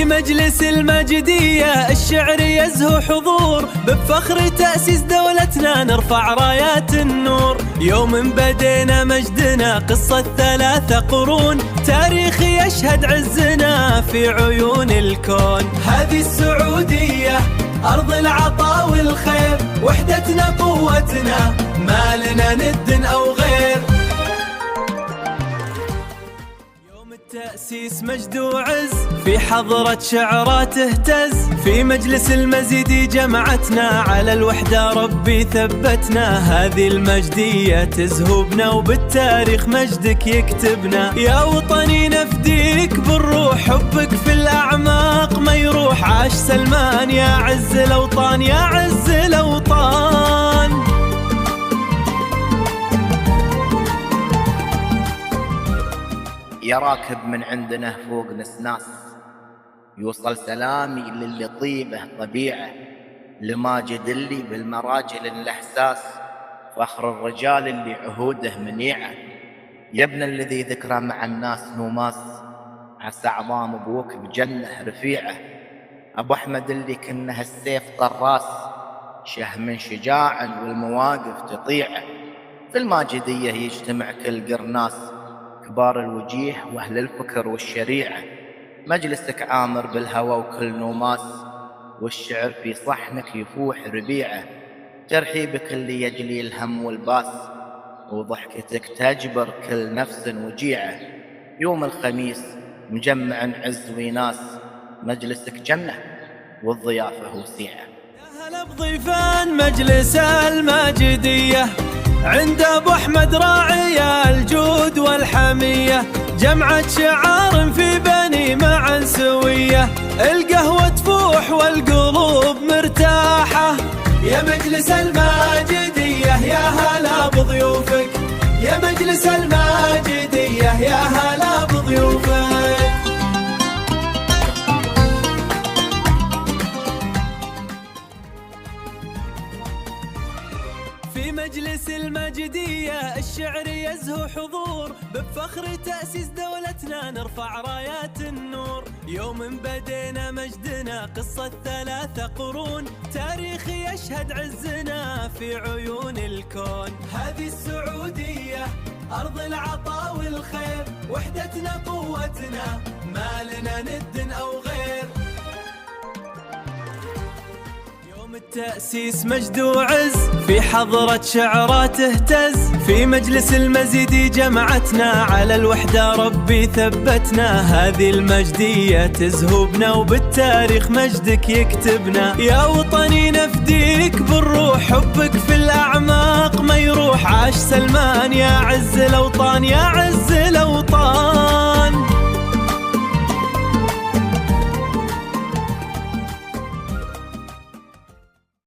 في مجلس المجدية الشعر يزهو حضور، بفخر تأسيس دولتنا نرفع رايات النور. يوم بدينا مجدنا قصة 3 قرون، تاريخ يشهد عزنا في عيون الكون. هذه السعودية أرض العطاء والخير، وحدتنا قوتنا ما لنا ند أو غير. تأسيس مجد وعز في حضرة شعراء تهتز، في مجلس المزيد جمعتنا على الوحدة ربي ثبتنا. هذه المجدية تزهو بنا وبالتاريخ مجدك يكتبنا. يا وطني نفديك بالروح، حبك في الأعماق ما يروح. عاش سلمان يا عز الأوطان، يا عز الأوطان. يا راكب من عندنا فوق نسناس، يوصل سلامي للي طيبه طبيعه، لماجد اللي بالمراجل الإحساس، فخر الرجال اللي عهوده منيعه. يا ابن الذي ذكرى مع الناس نوماس، عسى عظام ابوك بجنه رفيعه. ابو احمد اللي كنه السيف طراس، شهم شجاع والمواقف تطيعه. في الماجديه يجتمع كل قرناس، كبار الوجيه واهل الفكر والشريعه. مجلسك عامر بالهوى وكل نوماس، والشعر في صحنك يفوح ربيعه. ترحيبك اللي يجلي الهم والباس، وضحكتك تجبر كل نفس وجيعه. يوم الخميس مجمع عز ويناس، مجلسك جنه والضيافه وسيعه. يا هلا بضيفان مجلس الماجديه، عند ابو احمد راعي الجود والحميه. جمعة شعار في بني معا سويه، القهوة تفوح والقلوب مرتاحه. يا مجلس الماجديه يا هلا بضيوفك، يا مجلس الماجديه يا هلا بضيوفك. في مجلس المجدية الشعر يزهو حضور، بفخر تأسيس دولتنا نرفع رايات النور. يوم بدينا مجدنا قصة 3 قرون، تاريخ يشهد عزنا في عيون الكون. هذه السعودية أرض العطاء والخير، وحدتنا قوتنا ما لنا ند أو غير. التأسيس مجد وعز في حضرة شعراء تهتز، في مجلس المزيد جمعتنا على الوحدة ربي ثبتنا. هذه المجدية تزهو بنا وبالتاريخ مجدك يكتبنا. يا وطني نفديك بالروح، حبك في الأعماق ما يروح. عاش سلمان يا عز الأوطان، يا عز الأوطان.